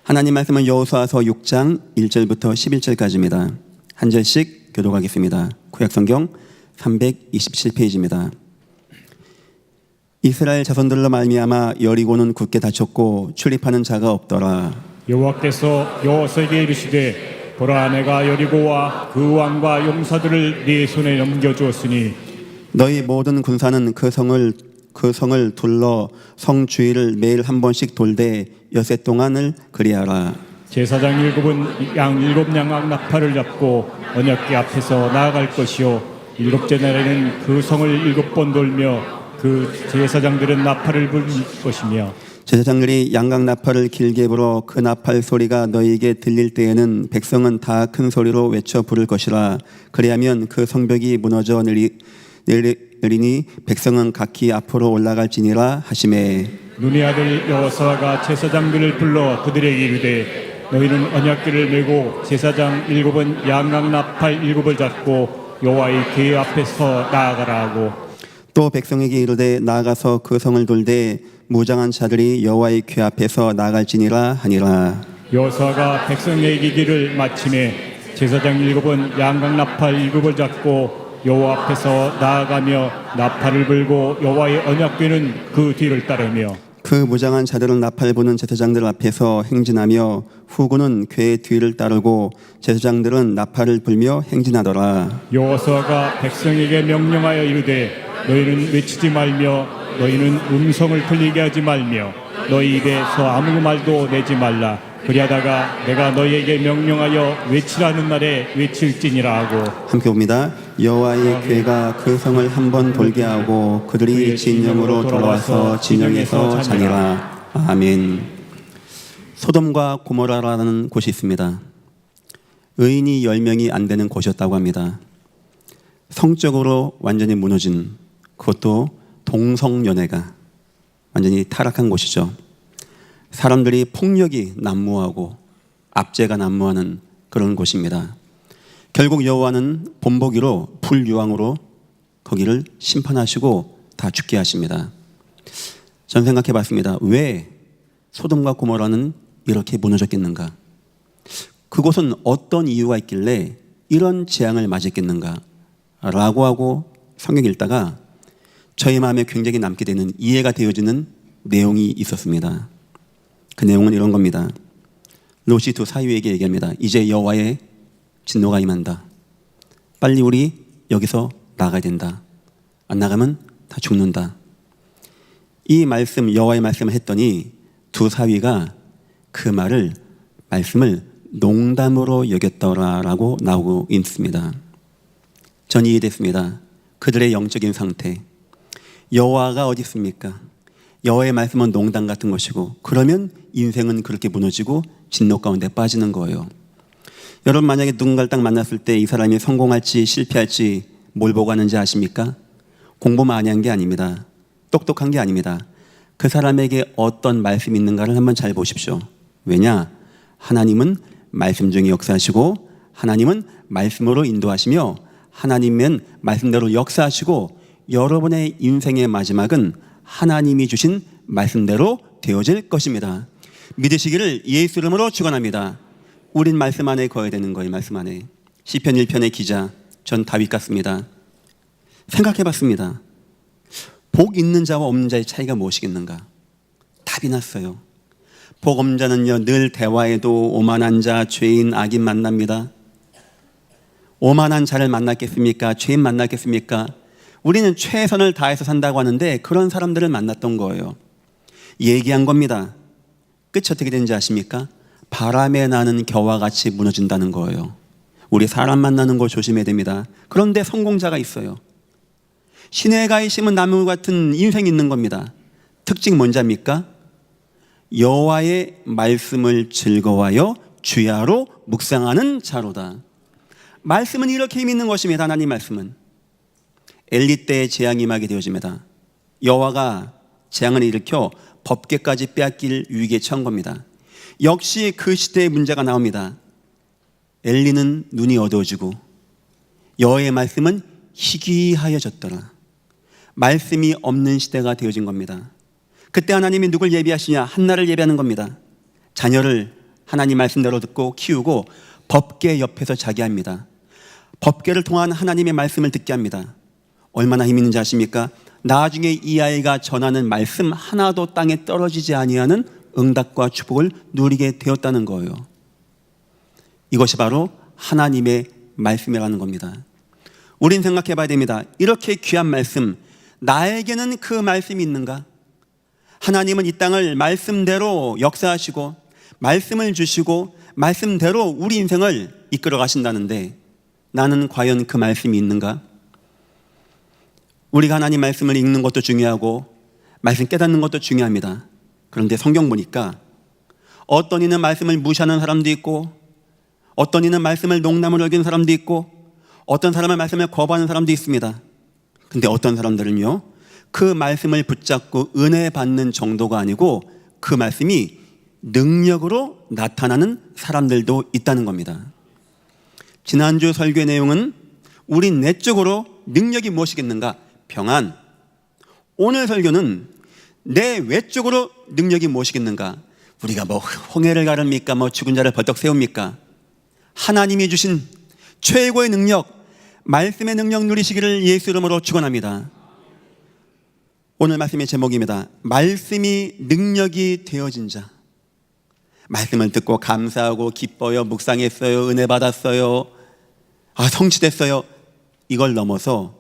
하나님 말씀은 여호수아서 6장 1절부터 11절까지입니다. 한 절씩 교독하겠습니다. 구약성경 327페이지입니다. 이스라엘 자손들로 말미암아 여리고는 굳게 닫혔고 출입하는 자가 없더라. 여호와께서 여호수아에게 이르시되 보라, 내가 여리고와 그 왕과 용사들을 네 손에 넘겨주었으니 너희 모든 군사는 그 성을 둘러 성 주위를 매일 한 번씩 돌되 엿새 동안을 그리하라. 제사장 일곱은 양 일곱 양악 나팔을 잡고 언약궤 앞에서 나아갈 것이요 일곱째 날에는 그 성을 일곱 번 돌며 그 제사장들은 나팔을 불 것이며 제사장들이 양각 나팔을 길게 불어 그 나팔 소리가 너희에게 들릴 때에는 백성은 다 큰 소리로 외쳐 부를 것이라. 그리하면 그 성벽이 무너져 내리니 백성은 각기 앞으로 올라갈지니라 하시매. 눈의 아들 여호수아가 제사장들을 불러 그들에게 이르되 너희는 언약궤를 메고 제사장 일곱은 양각 나팔 일곱을 잡고 여호와의 궤 앞에서 나아가라 하고 또 백성에게 이르되 나아가서 그 성을 돌되 무장한 자들이 여호와의 궤 앞에서 나아갈지니라 하니라. 여호수아가 백성에게 이르기를 마침에 제사장 일곱은 양각 나팔 일곱을 잡고 여호와 앞에서 나아가며 나팔을 불고 여호와의 언약궤는 그 뒤를 따르며 그 무장한 자들은 나팔 부는 제사장들 앞에서 행진하며 후군은 궤의 뒤를 따르고 제사장들은 나팔을 불며 행진하더라. 여호수아가 백성에게 명령하여 이르되 너희는 외치지 말며 너희는 음성을 들리게 하지 말며 너희 입에서 아무 말도 내지 말라. 그리하다가 내가 너희에게 명령하여 외치라는 날에 외칠지니라 하고 함께 봅니다. 여호와의 궤가 그 성을 한 번 돌게 하고 그들이 진영으로 돌아와서 진영에서 자니라. 아멘. 소돔과 고모라라는 곳이 있습니다. 의인이 10명이 안 되는 곳이었다고 합니다. 성적으로 완전히 무너진, 그것도 동성연애가 완전히 타락한 곳이죠. 사람들이 폭력이 난무하고 압제가 난무하는 그런 곳입니다. 결국 여호와는 본보기로 불유황으로 거기를 심판하시고 다 죽게 하십니다. 전 생각해 봤습니다. 왜 소돔과 고모라는 이렇게 무너졌겠는가? 그곳은 어떤 이유가 있길래 이런 재앙을 맞았겠는가? 라고 하고 성경 읽다가 저희 마음에 굉장히 남게 되는, 이해가 되어지는 내용이 있었습니다. 그 내용은 이런 겁니다. 롯이 두 사위에게 얘기합니다. 이제 여호와의 진노가 임한다. 빨리 우리 여기서 나가야 된다. 안 나가면 다 죽는다. 이 말씀, 여호와의 말씀을 했더니 두 사위가 그 말씀을 농담으로 여겼더라라고 나오고 있습니다. 전 이해됐습니다. 그들의 영적인 상태. 여호와가 어디 있습니까? 여호와의 말씀은 농담 같은 것이고, 그러면 인생은 그렇게 무너지고 진노 가운데 빠지는 거예요. 여러분, 만약에 누군가를 딱 만났을 때 이 사람이 성공할지 실패할지 뭘 보고 하는지 아십니까? 공부 많이 한 게 아닙니다. 똑똑한 게 아닙니다. 그 사람에게 어떤 말씀이 있는가를 한번 잘 보십시오. 왜냐? 하나님은 말씀 중에 역사하시고 하나님은 말씀으로 인도하시며 하나님은 말씀대로 역사하시고 여러분의 인생의 마지막은 하나님이 주신 말씀대로 되어질 것입니다. 믿으시기를 예수 이름으로 축원합니다. 우린 말씀 안에 거해야 되는 거예요. 말씀 안에. 시편 1편의 기자, 전 다윗 같습니다. 생각해봤습니다. 복 있는 자와 없는 자의 차이가 무엇이겠는가? 답이 났어요. 복 없는 자는요, 늘 대화에도 오만한 자, 죄인, 악인 만납니다. 오만한 자를 만났겠습니까? 죄인 만났겠습니까? 우리는 최선을 다해서 산다고 하는데 그런 사람들을 만났던 거예요. 얘기한 겁니다. 끝이 어떻게 되는지 아십니까? 바람에 나는 겨와 같이 무너진다는 거예요. 우리 사람 만나는 거 조심해야 됩니다. 그런데 성공자가 있어요. 시내가에 심은 나무 같은 인생이 있는 겁니다. 특징 뭔지 압니까? 여호와의 말씀을 즐거워하여 주야로 묵상하는 자로다. 말씀은 이렇게 힘 있는 것입니다. 하나님 말씀은. 엘리 때의 재앙이 임하게 되어집니다. 여호와가 재앙을 일으켜 법궤까지 빼앗길 위기에 처한 겁니다. 역시 그 시대의 문제가 나옵니다. 엘리는 눈이 어두워지고 여호와의 말씀은 희귀하여졌더라. 말씀이 없는 시대가 되어진 겁니다. 그때 하나님이 누굴 예비하시냐? 한나를 예비하는 겁니다. 자녀를 하나님 말씀대로 듣고 키우고 법계 옆에서 자게 합니다. 법계를 통한 하나님의 말씀을 듣게 합니다. 얼마나 힘 있는지 아십니까? 나중에 이 아이가 전하는 말씀 하나도 땅에 떨어지지 아니하는 응답과 축복을 누리게 되었다는 거예요. 이것이 바로 하나님의 말씀이라는 겁니다. 우린 생각해 봐야 됩니다. 이렇게 귀한 말씀, 나에게는 그 말씀이 있는가? 하나님은 이 땅을 말씀대로 역사하시고 말씀을 주시고 말씀대로 우리 인생을 이끌어 가신다는데 나는 과연 그 말씀이 있는가? 우리가 하나님 말씀을 읽는 것도 중요하고 말씀 깨닫는 것도 중요합니다. 그런데 성경 보니까 어떤 이는 말씀을 무시하는 사람도 있고 어떤 이는 말씀을 농담으로 여기는 사람도 있고 어떤 사람은 말씀을 거부하는 사람도 있습니다. 근데 어떤 사람들은요, 그 말씀을 붙잡고 은혜 받는 정도가 아니고 그 말씀이 능력으로 나타나는 사람들도 있다는 겁니다. 지난주 설교의 내용은 우리 내적으로 능력이 무엇이겠는가? 평안. 오늘 설교는 내 외적으로 능력이 무엇이겠는가? 우리가 뭐 홍해를 가릅니까? 뭐 죽은 자를 벌떡 세웁니까? 하나님이 주신 최고의 능력, 말씀의 능력 누리시기를 예수 이름으로 축원합니다. 오늘 말씀의 제목입니다. 말씀이 능력이 되어진 자. 말씀을 듣고 감사하고 기뻐요, 묵상했어요, 은혜 받았어요, 성취됐어요. 이걸 넘어서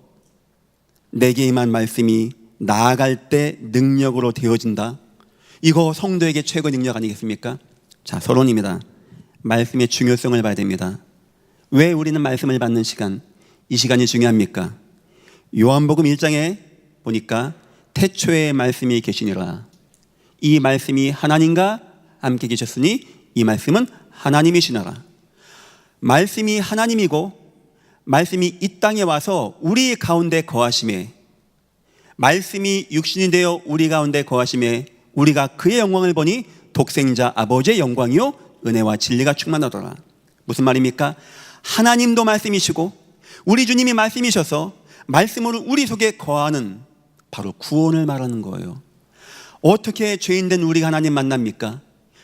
내게 임한 말씀이 나아갈 때 능력으로 되어진다. 이거 성도에게 최고 능력 아니겠습니까? 자, 서론입니다. 말씀의 중요성을 봐야 됩니다. 왜 우리는 말씀을 받는 시간, 이 시간이 중요합니까? 요한복음 1장에 보니까 태초에 말씀이 계시니라. 이 말씀이 하나님과 함께 계셨으니 이 말씀은 하나님이시나라. 말씀이 하나님이고 말씀이 이 땅에 와서 우리 가운데 거하심에, 말씀이 육신이 되어 우리 가운데 거하심에 우리가 그의 영광을 보니 독생자 아버지의 영광이요 은혜와 진리가 충만하더라. 무슨 말입니까? 하나님도 말씀이시고 우리 주님이 말씀이셔서 말씀으로 우리 속에 거하는 바로 구원을 말하는 거예요. 어떻게 죄인된 우리가 하나님 만납니까?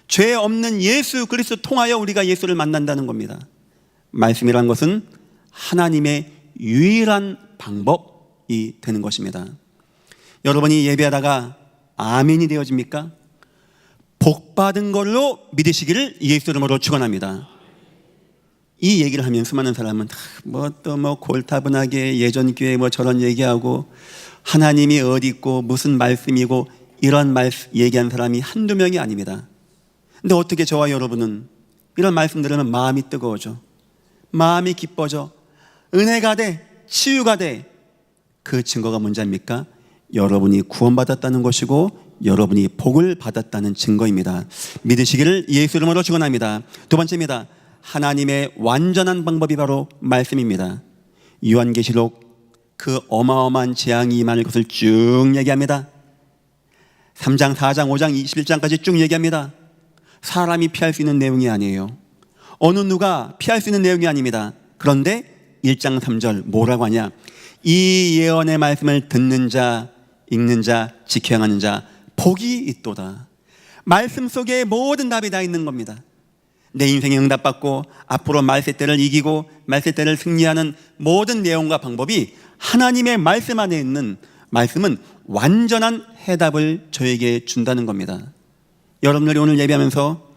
죄 없는 예수 그리스도 통하여 우리가 예수를 만난다는 겁니다. 말씀이란 것은 하나님의 유일한 방법이 되는 것입니다. 여러분이 예배하다가 아멘이 되어집니까? 복 받은 걸로 믿으시기를 예수 이름으로 축원합니다. 이 얘기를 하면 수많은 사람은 또 골타분하게 예전 교회 저런 얘기하고 하나님이 어디 있고 무슨 말씀이고 이런 말씀 얘기한 사람이 한두 명이 아닙니다. 근데 어떻게 저와 여러분은 이런 말씀 들으면 마음이 뜨거워져, 마음이 기뻐져, 은혜가 돼, 치유가 돼. 그 증거가 뭔지 압니까? 여러분이 구원받았다는 것이고 여러분이 복을 받았다는 증거입니다. 믿으시기를 예수 이름으로 축원합니다. 두 번째입니다. 하나님의 완전한 방법이 바로 말씀입니다. 요한계시록 그 어마어마한 재앙이 임할 것을 쭉 얘기합니다. 3장, 4장, 5장, 21장까지 쭉 얘기합니다. 사람이 피할 수 있는 내용이 아니에요. 어느 누가 피할 수 있는 내용이 아닙니다. 그런데 1장 3절 뭐라고 하냐? 이 예언의 말씀을 듣는 자, 읽는 자, 지켜 행하는 자 복이 있도다. 말씀 속에 모든 답이 다 있는 겁니다. 내 인생에 응답받고 앞으로 말세때를 이기고 말세때를 승리하는 모든 내용과 방법이 하나님의 말씀 안에 있는, 말씀은 완전한 해답을 저에게 준다는 겁니다. 여러분들이 오늘 예배하면서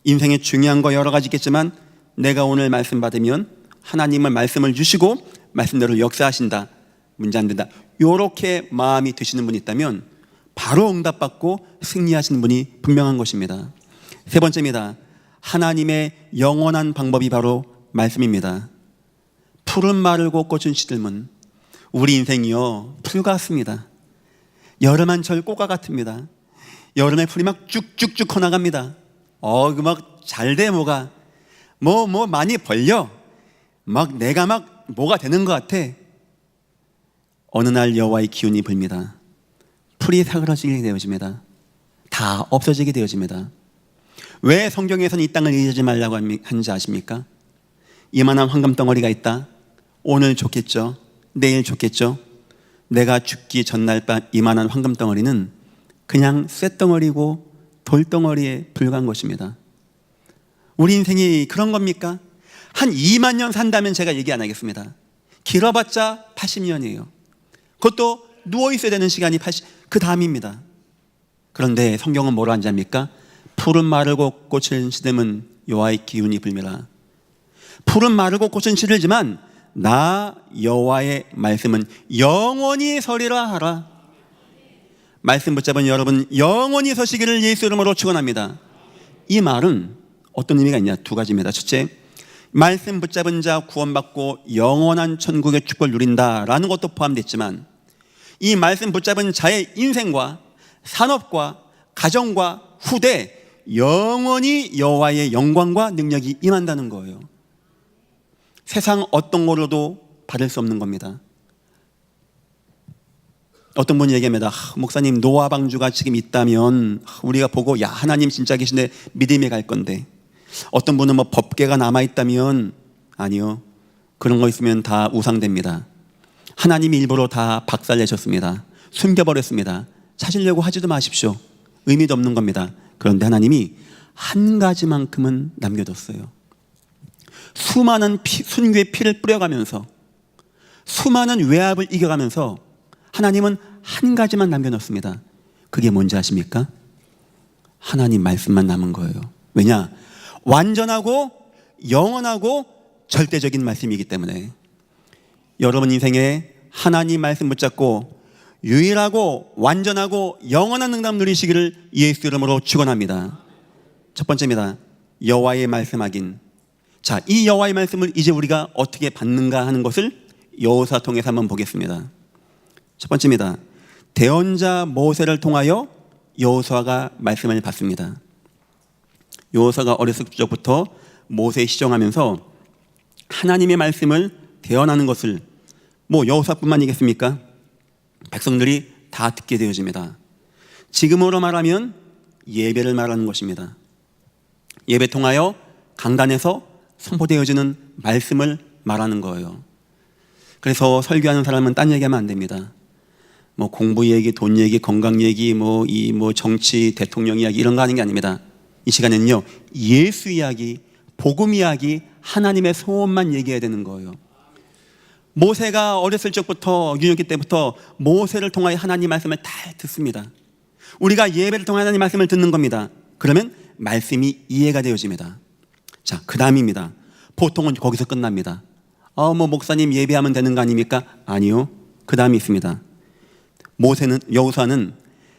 인생에 중요한 거 여러 가지 있겠지만 내가 오늘 말씀 받으면 하나님은 말씀을 주시고 말씀대로 역사하신다, 문제 안 된다, 이렇게 마음이 드시는 분이 있다면 바로 응답받고 승리하시는 분이 분명한 것입니다. 세 번째입니다. 하나님의 영원한 방법이 바로 말씀입니다. 풀은 마르고 꽃은 시들면 우리 인생이요 풀 같습니다. 여름 한철 꽃과 같습니다. 여름에 풀이 막 쭉쭉쭉 커나갑니다. 막 잘돼 뭐가 뭐 많이 벌려 막 내가 막 뭐가 되는 것 같아. 어느 날 여호와의 기운이 불입니다. 풀이 사그라지게 되어집니다. 다 없어지게 되어집니다. 왜 성경에서는 이 땅을 이기지 말라고 하는지 아십니까? 이만한 황금덩어리가 있다. 오늘 좋겠죠, 내일 좋겠죠. 내가 죽기 전날 밤 이만한 황금덩어리는 그냥 쇳덩어리고 돌덩어리에 불과한 것입니다. 우리 인생이 그런 겁니까? 한 2만 년 산다면 제가 얘기 안 하겠습니다. 길어봤자 80년이에요. 그것도 누워있어야 되는 시간이 그 다음입니다. 그런데 성경은 뭐라 하지 않습니까? 푸른 마르고 꽃은 시듬은 여호와의 기운이 불미라. 푸른 마르고 꽃은 시들지만 나 여호와의 말씀은 영원히 서리라 하라. 말씀 붙잡은 여러분 영원히 서시기를 예수 이름으로 축원합니다. 이 말은 어떤 의미가 있냐? 두 가지입니다. 첫째, 말씀 붙잡은 자 구원받고 영원한 천국의 축복을 누린다라는 것도 포함됐지만 이 말씀 붙잡은 자의 인생과 산업과 가정과 후대 영원히 여호와의 영광과 능력이 임한다는 거예요. 세상 어떤 걸로도 받을 수 없는 겁니다. 어떤 분이 얘기합니다. 목사님, 노아 방주가 지금 있다면 우리가 보고 야 하나님 진짜 계신데 믿음에 갈 건데, 어떤 분은 뭐 법궤가 남아있다면 아니요, 그런 거 있으면 다 우상됩니다. 하나님이 일부러 다 박살내셨습니다. 숨겨버렸습니다. 찾으려고 하지도 마십시오. 의미도 없는 겁니다. 그런데 하나님이 한 가지만큼은 남겨뒀어요. 수많은 순교의 피를 뿌려가면서 수많은 외압을 이겨가면서 하나님은 한 가지만 남겨놓습니다. 그게 뭔지 아십니까? 하나님 말씀만 남은 거예요. 왜냐? 완전하고 영원하고 절대적인 말씀이기 때문에. 여러분 인생에 하나님 말씀 붙잡고 유일하고 완전하고 영원한 응답 누리시기를 예수 이름으로 축원합니다. 첫 번째입니다. 여호와의 말씀하긴. 자, 이 여호와의 말씀을 이제 우리가 어떻게 받는가 하는 것을 여호수아 통해서 한번 보겠습니다. 첫 번째입니다. 대언자 모세를 통하여 여호수아가 말씀을 받습니다. 여호수아가 어렸을 적부터 모세에 시종하면서 하나님의 말씀을 대언하는 것을 여호수아뿐만이겠습니까? 백성들이 다 듣게 되어집니다. 지금으로 말하면 예배를 말하는 것입니다. 예배 통하여 강단에서 선포되어지는 말씀을 말하는 거예요. 그래서 설교하는 사람은 딴 얘기하면 안 됩니다. 공부 얘기, 돈 얘기, 건강 얘기, 정치, 대통령 이야기 이런 거 하는 게 아닙니다. 이 시간에는요, 예수 이야기, 복음 이야기, 하나님의 소원만 얘기해야 되는 거예요. 모세가 어렸을 적부터, 유년기 때부터 모세를 통하여 하나님 말씀을 다 듣습니다. 우리가 예배를 통해 하나님 말씀을 듣는 겁니다. 그러면 말씀이 이해가 되어집니다. 자, 그 다음입니다. 보통은 거기서 끝납니다. 목사님 예배하면 되는 거 아닙니까? 아니요. 그 다음이 있습니다. 여호수아는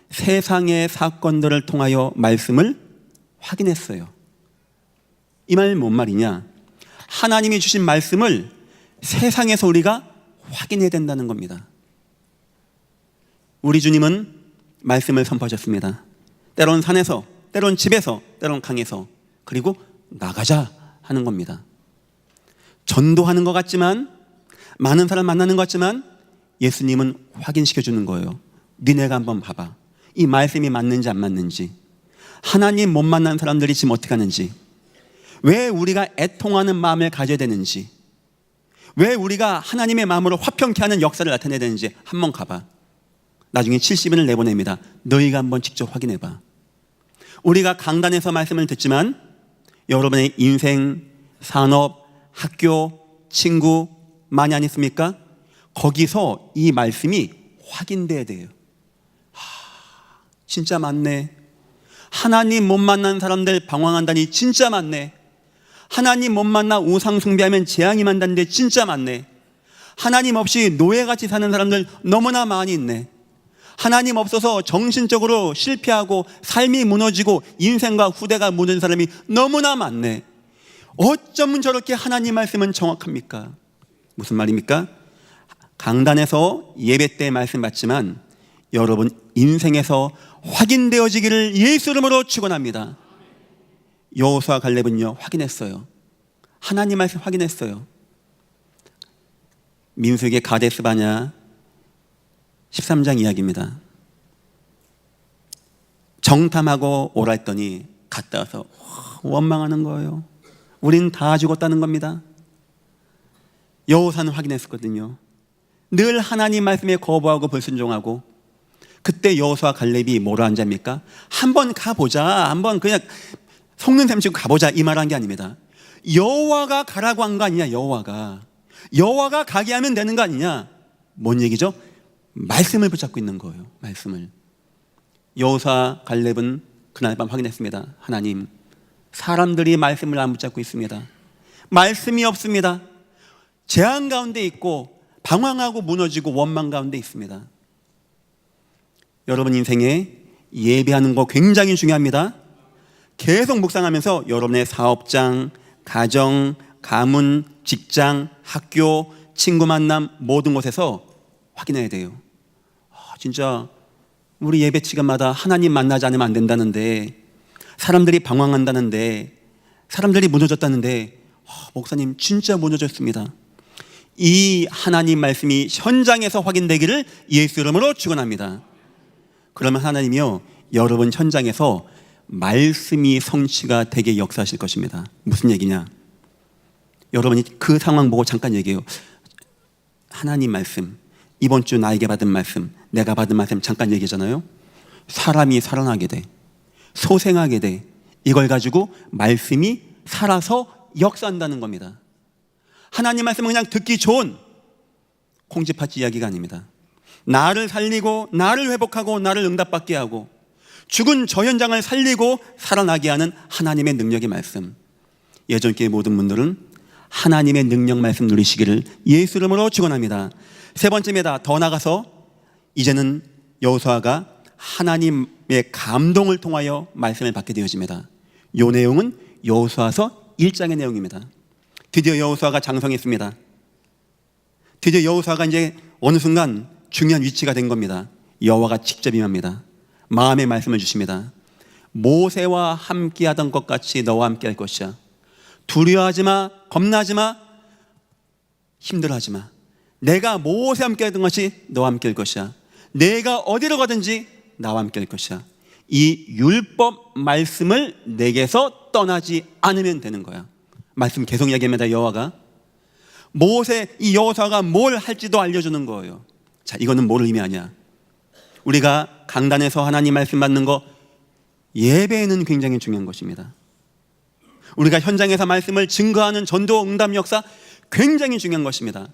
세상의 사건들을 통하여 말씀을 확인했어요. 이 말 뭔 말이냐? 하나님이 주신 말씀을 세상에서 우리가 확인해야 된다는 겁니다. 우리 주님은 말씀을 선포하셨습니다. 때론 산에서, 때론 집에서, 때론 강에서, 그리고 나가자 하는 겁니다. 전도하는 것 같지만, 많은 사람 만나는 것 같지만 예수님은 확인시켜 주는 거예요. 니네가 한번 봐봐. 이 말씀이 맞는지 안 맞는지, 하나님 못 만난 사람들이 지금 어떻게 하는지, 왜 우리가 애통하는 마음을 가져야 되는지, 왜 우리가 하나님의 마음으로 화평케 하는 역사를 나타내야 되는지 한번 가봐. 나중에 70인을 내보냅니다. 너희가 한번 직접 확인해봐. 우리가 강단에서 말씀을 듣지만 여러분의 인생, 산업, 학교, 친구 많이 안 있습니까? 거기서 이 말씀이 확인돼야 돼요. 진짜 많네. 하나님 못 만난 사람들 방황한다니 진짜 많네. 하나님 못 만나 우상 숭배하면 재앙이 만다는데 진짜 많네. 하나님 없이 노예같이 사는 사람들 너무나 많이 있네. 하나님 없어서 정신적으로 실패하고 삶이 무너지고 인생과 후대가 무너진 사람이 너무나 많네. 어쩌면 저렇게 하나님 말씀은 정확합니까? 무슨 말입니까? 강단에서 예배 때 말씀 받지만 여러분 인생에서 확인되어지기를 예수 이름으로 축원합니다. 여호수아 갈렙은요 확인했어요. 하나님 말씀 확인했어요. 민수기의 가데스 바냐 13장 이야기입니다. 정탐하고 오라 했더니 갔다 와서 원망하는 거예요. 우린 다 죽었다는 겁니다. 여호수아는 확인했었거든요. 늘 하나님 말씀에 거부하고 불순종하고. 그때 여호수아 갈렙이 뭐라 한답니까? 한번 가보자. 한번 그냥 속는 셈 치고 가보자 이 말한 게 아닙니다. 여호와가 가라고 한 거 아니냐. 여호와가 가게 하면 되는 거 아니냐. 뭔 얘기죠? 말씀을 붙잡고 있는 거예요. 말씀을. 여호수아 갈렙은 그날 밤 확인했습니다. 하나님, 사람들이 말씀을 안 붙잡고 있습니다. 말씀이 없습니다. 재앙 가운데 있고 방황하고 무너지고 원망 가운데 있습니다. 여러분 인생에 예배하는 거 굉장히 중요합니다. 계속 묵상하면서 여러분의 사업장, 가정, 가문, 직장, 학교, 친구 만남 모든 곳에서 확인해야 돼요. 진짜 우리 예배 시간마다 하나님 만나지 않으면 안 된다는데, 사람들이 방황한다는데, 사람들이 무너졌다는데, 목사님 진짜 무너졌습니다. 이 하나님 말씀이 현장에서 확인되기를 예수 이름으로 축원합니다. 그러면 하나님이요, 여러분 현장에서 말씀이 성취가 되게 역사하실 것입니다. 무슨 얘기냐? 여러분이 그 상황 보고 잠깐 얘기해요. 하나님 말씀, 이번 주 나에게 받은 말씀, 내가 받은 말씀 잠깐 얘기잖아요. 사람이 살아나게 돼, 소생하게 돼. 이걸 가지고 말씀이 살아서 역사한다는 겁니다. 하나님 말씀은 그냥 듣기 좋은 콩쥐팥쥐 이야기가 아닙니다. 나를 살리고 나를 회복하고 나를 응답받게 하고 죽은 저 현장을 살리고 살아나게 하는 하나님의 능력의 말씀. 예전교회 모든 분들은 하나님의 능력 말씀 누리시기를 예수 이름으로 축원합니다. 세 번째입니다. 더 나가서 이제는 여호수아가 하나님의 감동을 통하여 말씀을 받게 되어집니다. 이 내용은 여호수아서 1장의 내용입니다. 드디어 여호수아가 장성했습니다. 드디어 여호수아가 이제 어느 순간 중요한 위치가 된 겁니다. 여호와가 직접 임합니다. 마음의 말씀을 주십니다. 모세와 함께하던 것 같이 너와 함께할 것이야. 두려워하지 마, 겁나지 마, 힘들어하지 마. 내가 모세와 함께하던 것이 너와 함께할 것이야. 내가 어디로 가든지 나와 함께할 것이야. 이 율법 말씀을 내게서 떠나지 않으면 되는 거야. 말씀 계속 이야기합니다. 여호와가 이 여호수아가 뭘 할지도 알려주는 거예요. 자, 이거는 뭐를 의미하냐? 우리가 강단에서 하나님 말씀 받는 거, 예배는 굉장히 중요한 것입니다. 우리가 현장에서 말씀을 증거하는 전도 응답 역사 굉장히 중요한 것입니다.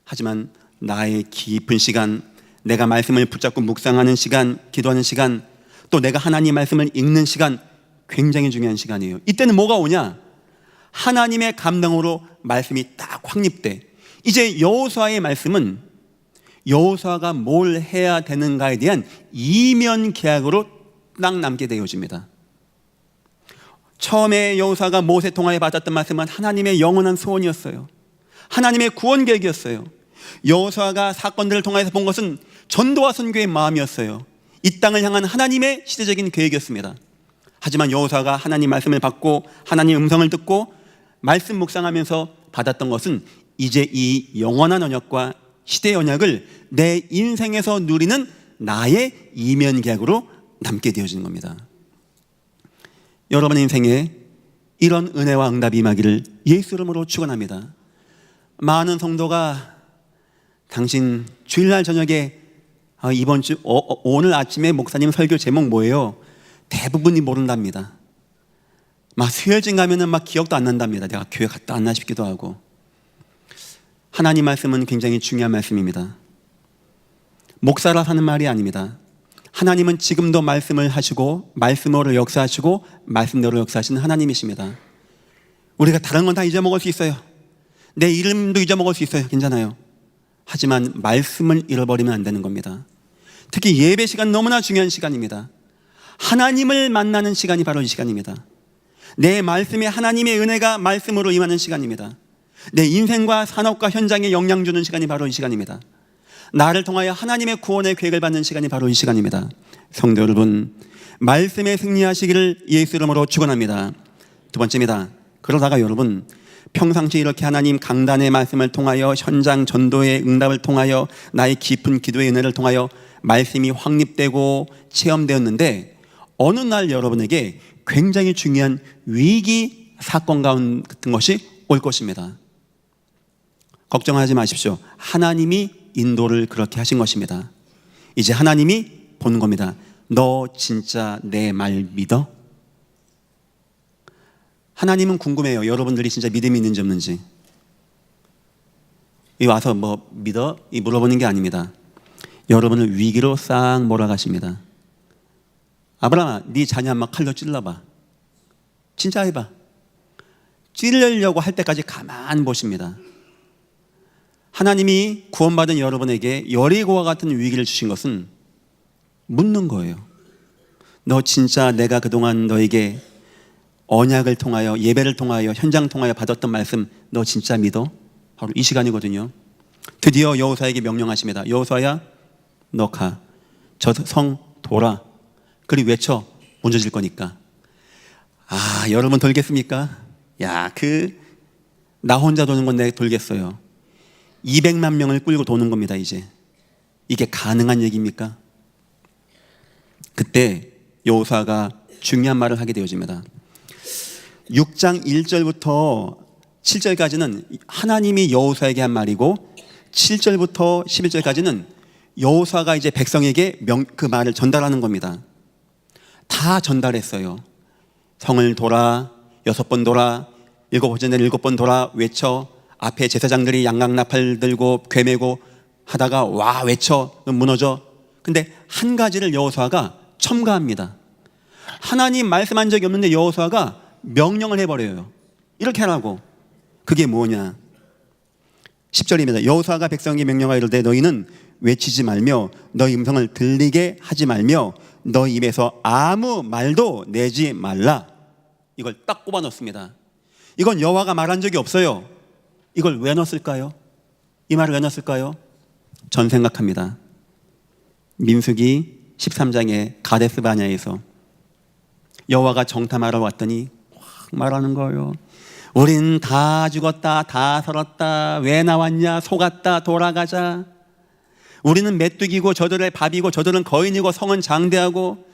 하지만 나의 깊은 시간, 내가 말씀을 붙잡고 묵상하는 시간, 기도하는 시간, 또 내가 하나님 말씀을 읽는 시간, 굉장히 중요한 시간이에요. 이때는 뭐가 오냐? 하나님의 감동으로 말씀이 딱 확립돼. 이제 여호수아의 말씀은 여호수아가 뭘 해야 되는가에 대한 이면 계약으로 딱 남게 되어집니다. 처음에 여호수아가 모세 통하여 받았던 말씀은 하나님의 영원한 소원이었어요. 하나님의 구원 계획이었어요. 여호수아가 사건들을 통해서 본 것은 전도와 선교의 마음이었어요. 이 땅을 향한 하나님의 시대적인 계획이었습니다. 하지만 여호수아가 하나님 말씀을 받고 하나님 음성을 듣고 말씀 묵상하면서 받았던 것은 이제 이 영원한 언약과 시대의 언약을 내 인생에서 누리는 나의 이면 계약으로 남게 되어지는 겁니다. 여러분의 인생에 이런 은혜와 응답이 임하기를 예수 이름으로 축원합니다. 많은 성도가 당신 주일날 저녁에 이번 주 오늘 아침에 목사님 설교 제목 뭐예요? 대부분이 모른답니다. 막 수요일쯤 가면은 막 기억도 안 난답니다. 내가 교회 갔다 왔나 싶기도 하고. 하나님 말씀은 굉장히 중요한 말씀입니다. 목사라 하는 말이 아닙니다. 하나님은 지금도 말씀을 하시고 말씀으로 역사하시고 말씀대로 역사하시는 하나님이십니다. 우리가 다른 건 다 잊어먹을 수 있어요. 내 이름도 잊어먹을 수 있어요. 괜찮아요. 하지만 말씀을 잃어버리면 안 되는 겁니다. 특히 예배 시간 너무나 중요한 시간입니다. 하나님을 만나는 시간이 바로 이 시간입니다. 내 말씀에 하나님의 은혜가 말씀으로 임하는 시간입니다. 내 인생과 산업과 현장에 영향 주는 시간이 바로 이 시간입니다. 나를 통하여 하나님의 구원의 계획을 받는 시간이 바로 이 시간입니다. 성도 여러분, 말씀에 승리하시기를 예수 이름으로 축원합니다. 두 번째입니다. 그러다가 여러분, 평상시 이렇게 하나님 강단의 말씀을 통하여 현장 전도의 응답을 통하여 나의 깊은 기도의 은혜를 통하여 말씀이 확립되고 체험되었는데 어느 날 여러분에게 굉장히 중요한 위기 사건 같은 것이 올 것입니다. 걱정하지 마십시오. 하나님이 인도를 그렇게 하신 것입니다. 이제 하나님이 보는 겁니다. 너 진짜 내 말 믿어? 하나님은 궁금해요. 여러분들이 진짜 믿음이 있는지 없는지. 이 와서 뭐 믿어? 이 물어보는 게 아닙니다. 여러분을 위기로 싹 몰아가십니다. 아브라함아, 네 자녀 한번 칼로 찔러봐. 진짜 해봐. 찔려려고 할 때까지 가만 보십니다. 하나님이 구원받은 여러분에게 여리고와 같은 위기를 주신 것은 묻는 거예요. 너 진짜 내가 그동안 너에게 언약을 통하여, 예배를 통하여, 현장 통하여 받았던 말씀 너 진짜 믿어? 바로 이 시간이거든요. 드디어 여호수아에게 명령하십니다. 여호수아야, 너 가. 저 성 돌아. 그리 외쳐. 무너질 거니까. 아, 여러분 돌겠습니까? 야, 나 혼자 도는 건 내가 돌겠어요. 200만 명을 끌고 도는 겁니다, 이제. 이게 가능한 얘기입니까? 그때 여호수아가 중요한 말을 하게 되어집니다. 6장 1절부터 7절까지는 하나님이 여호수아에게 한 말이고 7절부터 11절까지는 여호수아가 이제 백성에게 그 말을 전달하는 겁니다. 다 전달했어요. 성을 돌아, 6번 돌아, 7번째는 7번 돌아 외쳐. 앞에 제사장들이 양각나팔 들고 괴매고 하다가 와 외쳐 무너져. 근데 한 가지를 여호수아가 첨가합니다. 하나님 말씀한 적이 없는데 여호수아가 명령을 해버려요. 이렇게 하라고. 그게 뭐냐? 10절입니다. 여호수아가 백성에게 명령하여 이르되 너희는 외치지 말며 너희 음성을 들리게 하지 말며 너희 입에서 아무 말도 내지 말라. 이걸 딱 꼽아 넣습니다. 이건 여호와가 말한 적이 없어요. 이걸 왜 넣었을까요? 이 말을 왜 넣었을까요? 전 생각합니다. 민수기 13장의 가데스 바냐에서 여호와가 정탐하러 왔더니 확 말하는 거예요. 우린 다 죽었다, 다 살았다, 왜 나왔냐, 속았다, 돌아가자. 우리는 메뚜기고 저들의 밥이고 저들은 거인이고 성은 장대하고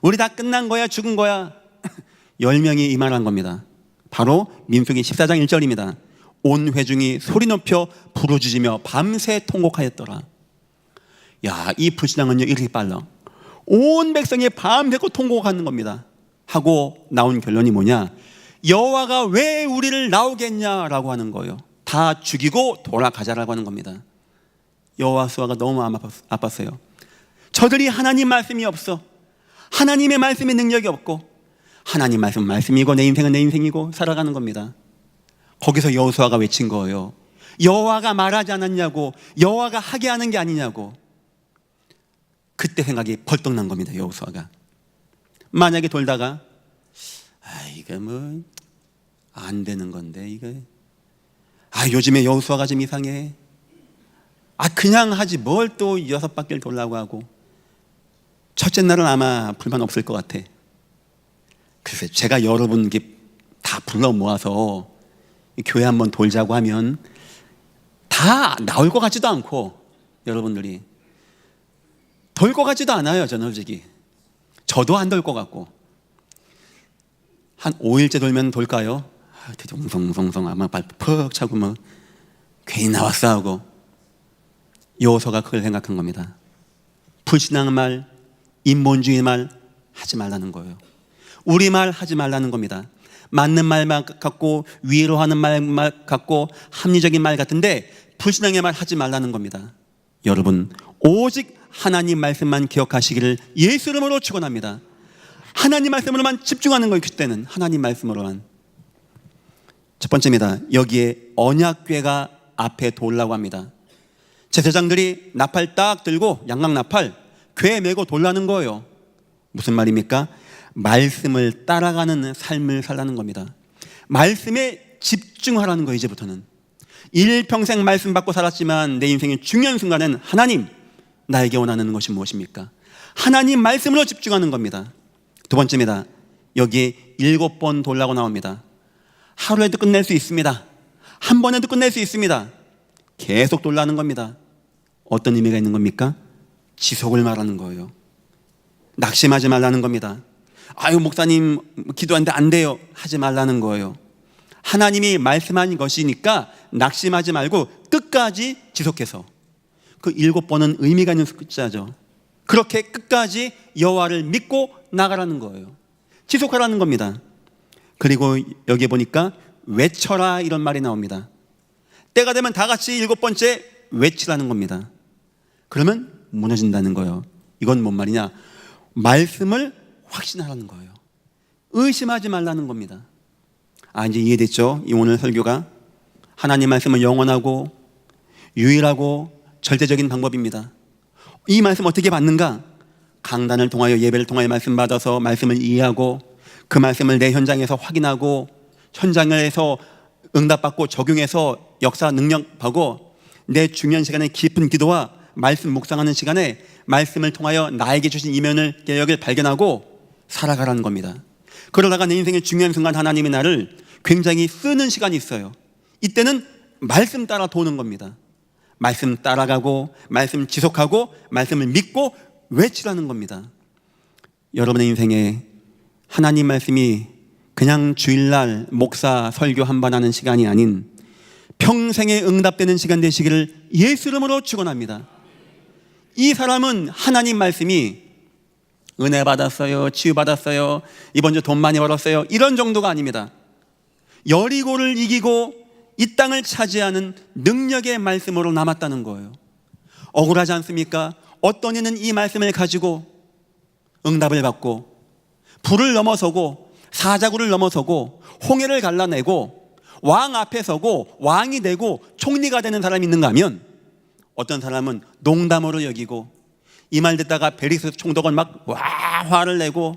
우리 다 끝난 거야, 죽은 거야. 10명이 이 말한 겁니다. 바로 민수기 14장 1절입니다. 온 회중이 소리 높여 부르짖으며 밤새 통곡하였더라. 야, 이 불신앙은요 이렇게 빨라. 온 백성이 밤새고 통곡하는 겁니다. 하고 나온 결론이 뭐냐? 여호와가 왜 우리를 나오겠냐라고 하는 거예요. 다 죽이고 돌아가자라고 하는 겁니다. 여호수아가 너무 아팠어요. 저들이 하나님 말씀이 없어. 하나님의 말씀의 능력이 없고 하나님 말씀은 말씀이고 내 인생은 내 인생이고 살아가는 겁니다. 거기서 여호수아가 외친 거예요. 여호와가 말하지 않았냐고, 여호와가 하게 하는 게 아니냐고. 그때 생각이 벌떡 난 겁니다. 여호수아가 만약에 돌다가 이게 뭐 안 되는 건데 이거 요즘에 여호수아가 좀 이상해. 그냥 하지 뭘 또 6바퀴를 돌라고 하고. 첫째 날은 아마 불만 없을 것 같아. 글쎄 제가 여러분 다 불러 모아서 교회 한번 돌자고 하면 다 나올 것 같지도 않고 여러분들이 돌 것 같지도 않아요. 저는 솔직히 저도 안 돌 것 같고. 한 5일째 돌면 돌까요? 되게 웅성웅성 아마 발 퍽 차고 뭐 괜히 나왔어 하고. 여호수아가 그걸 생각한 겁니다. 불신앙 말, 인본주의 말 하지 말라는 거예요. 우리 말 하지 말라는 겁니다. 맞는 말만 같고 위로하는 말 같고 합리적인 말 같은데 불신앙의 말 하지 말라는 겁니다. 여러분 오직 하나님 말씀만 기억하시기를 예수 이름으로 축원합니다. 하나님 말씀으로만 집중하는 거예요. 그때는 하나님 말씀으로만. 첫 번째입니다. 여기에 언약궤가 앞에 돌라고 합니다. 제사장들이 나팔 딱 들고 양각나팔 궤 메고 돌라는 거예요. 무슨 말입니까? 말씀을 따라가는 삶을 살라는 겁니다. 말씀에 집중하라는 거예요. 이제부터는 일평생 말씀 받고 살았지만 내 인생의 중요한 순간은 하나님 나에게 원하는 것이 무엇입니까? 하나님 말씀으로 집중하는 겁니다. 두 번째입니다. 여기에 7번 돌라고 나옵니다. 하루에도 끝낼 수 있습니다. 한 번에도 끝낼 수 있습니다. 계속 돌라는 겁니다. 어떤 의미가 있는 겁니까? 지속을 말하는 거예요. 낙심하지 말라는 겁니다. 목사님 기도하는데 안 돼요 하지 말라는 거예요. 하나님이 말씀한 것이니까 낙심하지 말고 끝까지 지속해서. 그 7번은 의미가 있는 숫자죠. 그렇게 끝까지 여호와를 믿고 나가라는 거예요. 지속하라는 겁니다. 그리고 여기 보니까 외쳐라 이런 말이 나옵니다. 때가 되면 다 같이 7번째 외치라는 겁니다. 그러면 무너진다는 거예요. 이건 뭔 말이냐? 말씀을 확신하라는 거예요. 의심하지 말라는 겁니다. 이제 이해됐죠? 이 오늘 설교가 하나님 말씀은 영원하고 유일하고 절대적인 방법입니다. 이 말씀 어떻게 받는가? 강단을 통하여, 예배를 통하여 말씀 받아서 말씀을 이해하고 그 말씀을 내 현장에서 확인하고 현장에서 응답받고 적용해서 역사 능력하고 내 중요한 시간에 깊은 기도와 말씀 묵상하는 시간에 말씀을 통하여 나에게 주신 이면을 개혁을 발견하고 살아가라는 겁니다. 그러다가 내 인생의 중요한 순간 하나님이 나를 굉장히 쓰는 시간이 있어요. 이때는 말씀 따라 도는 겁니다. 말씀 따라가고 말씀 지속하고 말씀을 믿고 외치라는 겁니다. 여러분의 인생에 하나님 말씀이 그냥 주일날 목사 설교 한 번 하는 시간이 아닌 평생에 응답되는 시간 되시기를 예수 이름으로 축원합니다. 이 사람은 하나님 말씀이 은혜 받았어요, 치유 받았어요, 이번 주 돈 많이 벌었어요, 이런 정도가 아닙니다. 여리고를 이기고 이 땅을 차지하는 능력의 말씀으로 남았다는 거예요. 억울하지 않습니까? 어떤 이는 이 말씀을 가지고 응답을 받고 불을 넘어서고 사자굴을 넘어서고 홍해를 갈라내고 왕 앞에 서고 왕이 되고 총리가 되는 사람이 있는가 하면, 어떤 사람은 농담으로 여기고 이 말 듣다가 베리스 총독은 막 화를 내고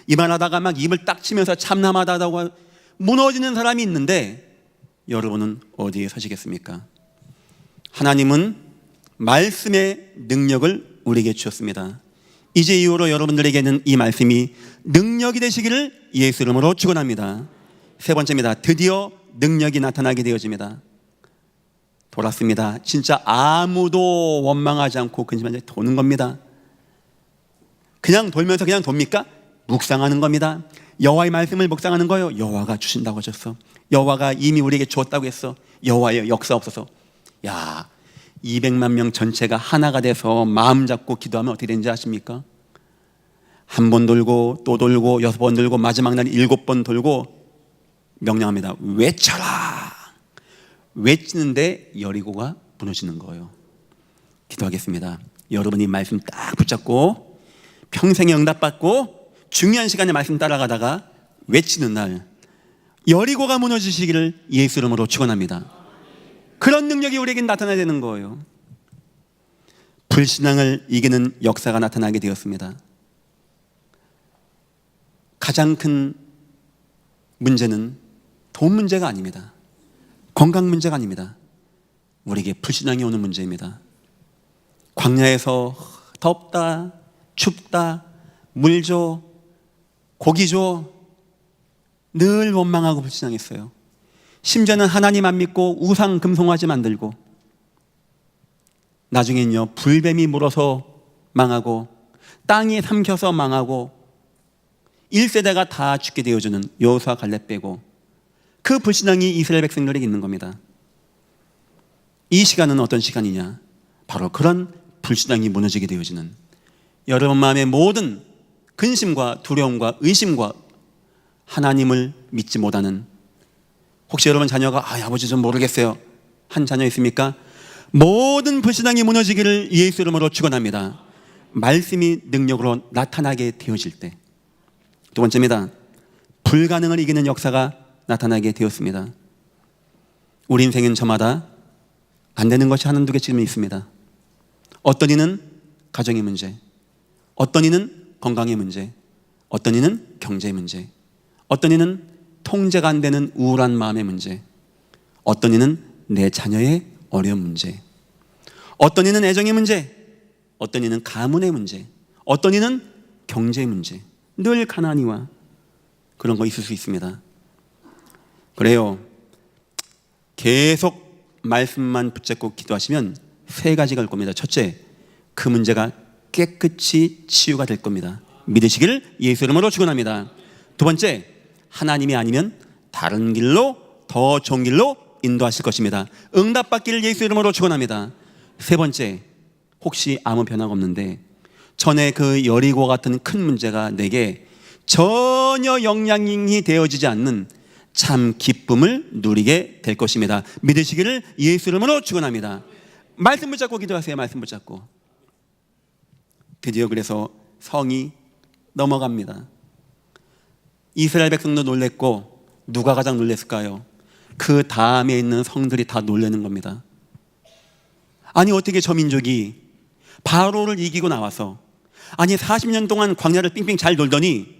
이 말 하다가 막 입을 딱 치면서 참남하다고 무너지는 사람이 있는데, 여러분은 어디에 서시겠습니까? 하나님은 말씀의 능력을 우리에게 주셨습니다. 이제 이후로 여러분들에게는 이 말씀이 능력이 되시기를 예수 이름으로 축원합니다. 세 번째입니다. 드디어 능력이 나타나게 되어집니다. 돌았습니다. 진짜 아무도 원망하지 않고 근심하지 않고 도는 겁니다. 그냥 돌면서 그냥 돕니까? 묵상하는 겁니다. 여호와의 말씀을 묵상하는 거예요. 여호와가 주신다고 하셨어. 여호와가 이미 우리에게 주었다고 했어. 여호와의 역사 없어서. 200만 명 전체가 하나가 돼서 마음 잡고 기도하면 어떻게 되는지 아십니까? 한 번 돌고 또 돌고 6번 돌고 마지막 날 7번 돌고 명령합니다. 외쳐라. 외치는데 여리고가 무너지는 거예요. 기도하겠습니다. 여러분이 말씀 딱 붙잡고 평생에 응답받고 중요한 시간에 말씀 따라가다가 외치는 날 여리고가 무너지시기를 예수 이름으로 축원합니다. 그런 능력이 우리에게 나타나야 되는 거예요. 불신앙을 이기는 역사가 나타나게 되었습니다. 가장 큰 문제는 돈 문제가 아닙니다. 건강 문제가 아닙니다. 우리에게 불신앙이 오는 문제입니다. 광야에서 덥다, 춥다, 물 줘, 고기 줘, 늘 원망하고 불신앙했어요. 심지어는 하나님 안 믿고 우상 금송아지 만들고, 나중엔요 불뱀이 물어서 망하고 땅이 삼켜서 망하고 1세대가 다 죽게 되어주는 여호수아 갈렙 빼고, 그 불신앙이 이스라엘 백성들에게 있는 겁니다. 이 시간은 어떤 시간이냐? 바로 그런 불신앙이 무너지게 되어지는, 여러분 마음의 모든 근심과 두려움과 의심과 하나님을 믿지 못하는, 혹시 여러분 자녀가 아버지 좀 모르겠어요 한 자녀 있습니까? 모든 불신앙이 무너지기를 예수 이름으로 축원합니다. 말씀이 능력으로 나타나게 되어질 때. 두 번째입니다. 불가능을 이기는 역사가 나타나게 되었습니다. 우리 인생은 저마다 안 되는 것이 한두 개쯤 있습니다. 어떤 이는 가정의 문제, 어떤 이는 건강의 문제, 어떤 이는 경제의 문제, 어떤 이는 통제가 안 되는 우울한 마음의 문제, 어떤 이는 내 자녀의 어려운 문제, 어떤 이는 애정의 문제, 어떤 이는 가문의 문제, 어떤 이는 경제의 문제, 늘 가난이와 그런 거 있을 수 있습니다. 그래요, 계속 말씀만 붙잡고 기도하시면 세 가지가 올 겁니다. 첫째, 그 문제가 깨끗이 치유가 될 겁니다. 믿으시기를 예수 이름으로 축원합니다. 두 번째, 하나님이 아니면 다른 길로, 더 좋은 길로 인도하실 것입니다. 응답받기를 예수 이름으로 축원합니다. 세 번째, 혹시 아무 변화가 없는데 전에 그 여리고 같은 큰 문제가 내게 전혀 영향이 되어지지 않는 참 기쁨을 누리게 될 것입니다. 믿으시기를 예수 이름으로 축원합니다. 말씀 붙잡고 기도하세요. 말씀 붙잡고. 드디어 그래서 성이 넘어갑니다. 이스라엘 백성도 놀랬고 누가 가장 놀랬을까요? 그 다음에 있는 성들이 다 놀라는 겁니다. 아니 어떻게 저 민족이 바로를 이기고 나와서, 아니 40년 동안 광야를 삥삥 잘 돌더니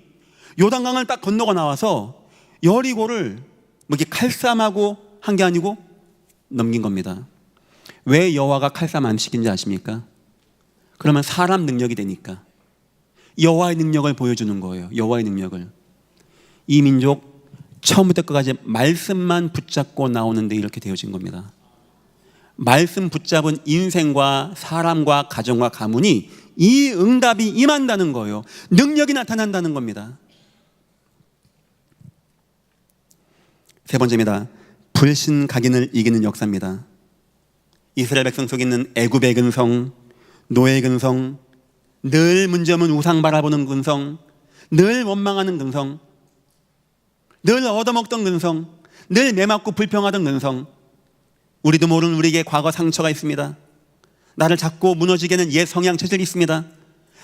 요단강을 딱 건너고 나와서 여리고를 뭐 이렇게 칼싸움하고 한 게 아니고 넘긴 겁니다. 왜 여호와가 칼싸움 안 시킨지 아십니까? 그러면 사람 능력이 되니까. 여호와의 능력을 보여주는 거예요. 여호와의 능력을. 이 민족 처음부터 끝까지 말씀만 붙잡고 나오는데 이렇게 되어진 겁니다. 말씀 붙잡은 인생과 사람과 가정과 가문이 이 응답이 임한다는 거예요. 능력이 나타난다는 겁니다. 세 번째입니다. 불신각인을 이기는 역사입니다. 이스라엘 백성 속에 있는 애굽의 근성, 노예 근성, 늘 문제없는 우상 바라보는 근성, 늘 원망하는 근성, 늘 얻어먹던 근성, 늘 매맞고 불평하던 근성, 우리도 모르는 우리에게 과거 상처가 있습니다. 나를 자꾸 무너지게 하는 옛 성향 체질이 있습니다.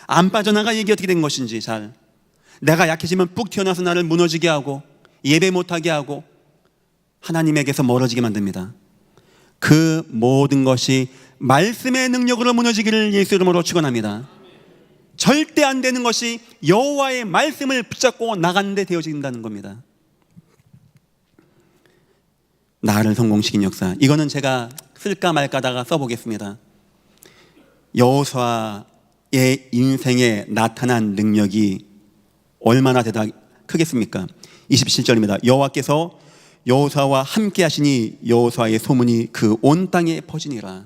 안 빠져나가 이게 어떻게 된 것인지 잘. 내가 약해지면 푹 튀어나와서 나를 무너지게 하고 예배 못하게 하고 하나님에게서 멀어지게 만듭니다. 그 모든 것이 말씀의 능력으로 무너지기를 예수 이름으로 축원합니다. 절대 안 되는 것이 여호와의 말씀을 붙잡고 나가는데 되어진다는 겁니다. 나를 성공시킨 역사, 이거는 제가 쓸까 말까다가 써보겠습니다. 여호수아의 인생에 나타난 능력이 얼마나 크겠습니까? 27절입니다. 여호와께서 여호수아와 함께 하시니 여호수아의 소문이 그 온 땅에 퍼지니라.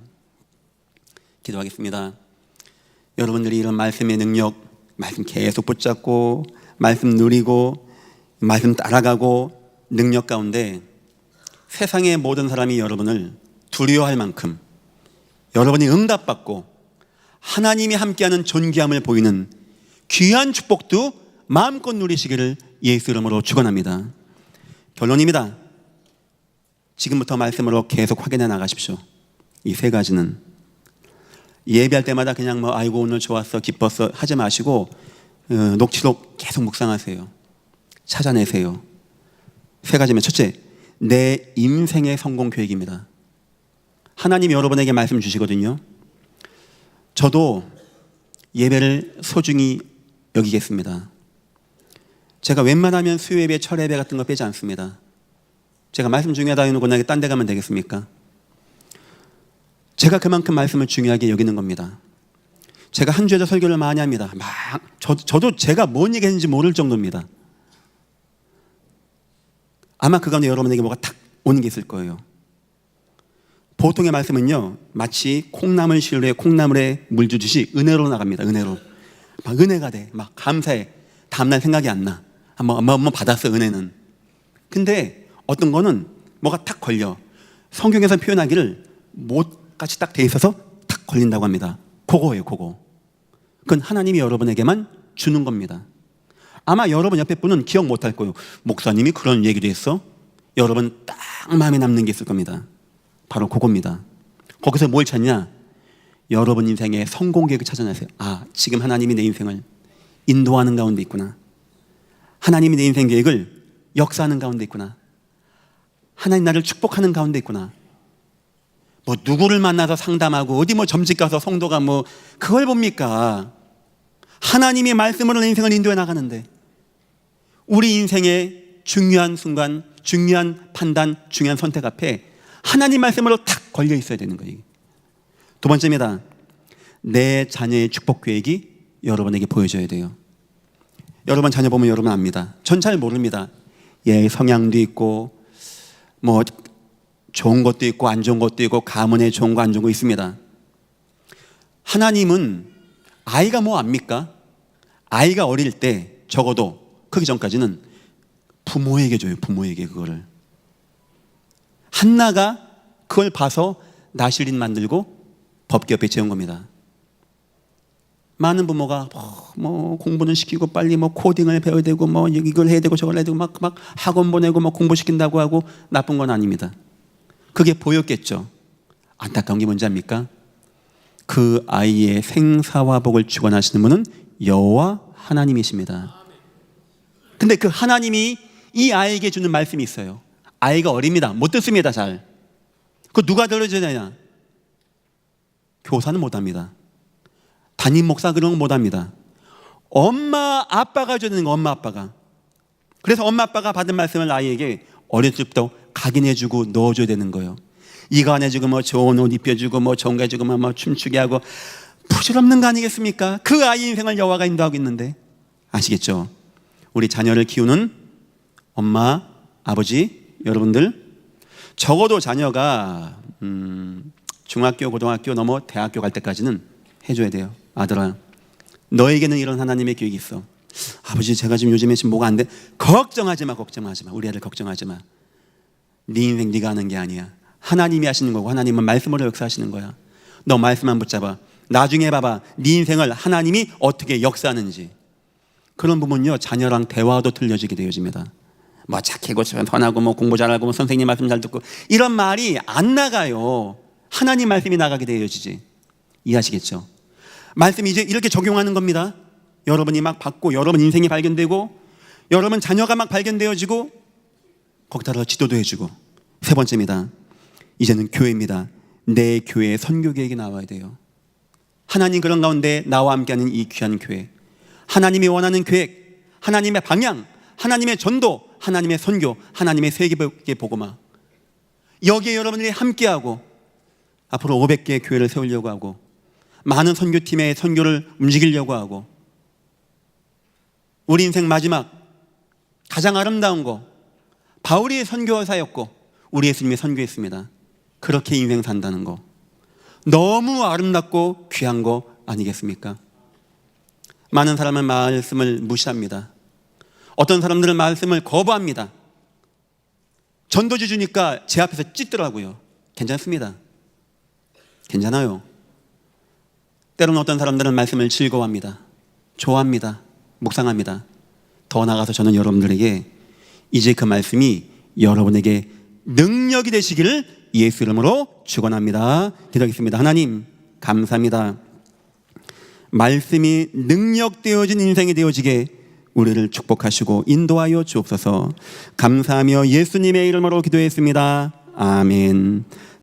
기도하겠습니다. 여러분들이 이런 말씀의 능력, 말씀 계속 붙잡고 말씀 누리고 말씀 따라가고 능력 가운데 세상의 모든 사람이 여러분을 두려워할 만큼 여러분이 응답받고 하나님이 함께하는 존귀함을 보이는 귀한 축복도 마음껏 누리시기를 예수 이름으로 축원합니다. 결론입니다. 지금부터 말씀으로 계속 확인해 나가십시오. 이 세 가지는 예배할 때마다 그냥 뭐 아이고 오늘 좋았어 기뻤어 하지 마시고 녹취록 계속 묵상하세요. 찾아내세요. 세 가지면 첫째, 내 인생의 성공 계획입니다. 하나님이 여러분에게 말씀 주시거든요. 저도 예배를 소중히 여기겠습니다. 제가 웬만하면 수요예배, 철예배 같은 거 빼지 않습니다. 제가 말씀 중요하다 해놓고 나게 딴 데 가면 되겠습니까? 제가 그만큼 말씀을 중요하게 여기는 겁니다. 제가 한 주에도 설교를 많이 합니다. 저도 제가 뭔 얘기했는지 모를 정도입니다. 아마 그 가운데 여러분에게 뭐가 탁 오는 게 있을 거예요. 보통의 말씀은요, 마치 콩나물 시루에 콩나물에 물 주듯이 은혜로 나갑니다. 은혜로. 막 은혜가 돼. 막 감사해. 다음날 생각이 안 나. 한번 받았어, 은혜는. 근데 어떤 거는 뭐가 탁 걸려. 성경에서 표현하기를 못같이 딱 돼 있어서 탁 걸린다고 합니다. 그거예요, 그거. 그건 하나님이 여러분에게만 주는 겁니다. 아마 여러분 옆에 분은 기억 못할 거예요. 목사님이 그런 얘기도 했어? 여러분 딱 마음에 남는 게 있을 겁니다. 바로 그겁니다. 거기서 뭘 찾냐? 여러분 인생의 성공 계획을 찾아내세요. 아, 지금 하나님이 내 인생을 인도하는 가운데 있구나. 하나님이 내 인생 계획을 역사하는 가운데 있구나. 하나님 나를 축복하는 가운데 있구나. 뭐 누구를 만나서 상담하고 어디 뭐 점집 가서 성도가 뭐 그걸 봅니까? 하나님의 말씀으로 내 인생을 인도해 나가는데 우리 인생의 중요한 순간, 중요한 판단, 중요한 선택 앞에 하나님 말씀으로 탁 걸려 있어야 되는 거예요. 두 번째입니다. 내 자녀의 축복 계획이 여러분에게 보여져야 돼요. 여러분 자녀 보면 여러분 압니다. 전 잘 모릅니다. 예, 성향도 있고 뭐 좋은 것도 있고 안 좋은 것도 있고 가문에 좋은 거 안 좋은 거 있습니다. 하나님은 아이가 뭐 압니까? 아이가 어릴 때 적어도 크기 전까지는 부모에게 줘요. 부모에게 그거를. 한나가 그걸 봐서 나실린 만들고 법궤 옆에 재운 겁니다. 많은 부모가 뭐 공부는 시키고 빨리 뭐 코딩을 배워야 되고 뭐 이걸 해야 되고 저걸 해야 되고 막 학원 보내고 뭐 공부시킨다고 하고 나쁜 건 아닙니다. 그게 보였겠죠. 안타까운 게 뭔지 압니까? 그 아이의 생사와 복을 주관하시는 분은 여호와 하나님이십니다. 근데 그 하나님이 이 아이에게 주는 말씀이 있어요. 아이가 어립니다. 못 듣습니다. 잘. 그 누가 들어주느냐? 교사는 못합니다. 담임 목사 그런 건 못합니다. 엄마 아빠가 줘야 되는 거, 엄마 아빠가. 그래서 엄마 아빠가 받은 말씀을 아이에게 어렸을 때부터 각인해주고 넣어줘야 되는 거예요. 이거 안 해주고 뭐 좋은 옷 입혀주고 뭐 좋은 거 해주고 뭐 춤추게 하고 부질없는 거 아니겠습니까? 그 아이 인생을 여호와가 인도하고 있는데. 아시겠죠? 우리 자녀를 키우는 엄마, 아버지 여러분들, 적어도 자녀가 중학교, 고등학교 넘어 대학교 갈 때까지는 해줘야 돼요. 아들아, 너에게는 이런 하나님의 계획이 있어. 아버지, 제가 지금 요즘에 뭐가 안 돼. 걱정하지 마. 우리 아들 걱정하지 마. 네 인생 네가 하는 게 아니야. 하나님이 하시는 거고 하나님은 말씀으로 역사하시는 거야. 너 말씀만 붙잡아. 나중에 봐봐. 네 인생을 하나님이 어떻게 역사하는지. 그런 부분요, 자녀랑 대화도 틀려지게 되어집니다. 뭐 착하고 선하고 뭐 공부 잘하고 뭐 선생님 말씀 잘 듣고 이런 말이 안 나가요. 하나님 말씀이 나가게 되어지지. 이해하시겠죠? 말씀이 이제 이렇게 적용하는 겁니다. 여러분이 막 받고 여러분 인생이 발견되고 여러분 자녀가 막 발견되어지고 거기다가 지도도 해주고. 세 번째입니다. 이제는 교회입니다. 내 교회에 선교 계획이 나와야 돼요. 하나님 그런 가운데 나와 함께하는 이 귀한 교회, 하나님이 원하는 계획, 하나님의 방향, 하나님의 전도, 하나님의 선교, 하나님의 세계의 복음화, 여기에 여러분들이 함께하고 앞으로 500개의 교회를 세우려고 하고 많은 선교팀의 선교를 움직이려고 하고 우리 인생 마지막 가장 아름다운 거 바울이 선교사였고 우리 예수님이 선교했습니다. 그렇게 인생 산다는 거 너무 아름답고 귀한 거 아니겠습니까? 많은 사람은 말씀을 무시합니다. 어떤 사람들은 말씀을 거부합니다. 전도지 주니까 제 앞에서 찢더라고요. 괜찮습니다. 괜찮아요. 때로는 어떤 사람들은 말씀을 즐거워합니다. 좋아합니다. 묵상합니다. 더 나아가서 저는 여러분들에게 이제 그 말씀이 여러분에게 능력이 되시기를 예수 이름으로 축원합니다. 기도하겠습니다. 하나님 감사합니다. 말씀이 능력되어진 인생이 되어지게 우리를 축복하시고 인도하여 주옵소서. 감사하며 예수님의 이름으로 기도했습니다. 아멘.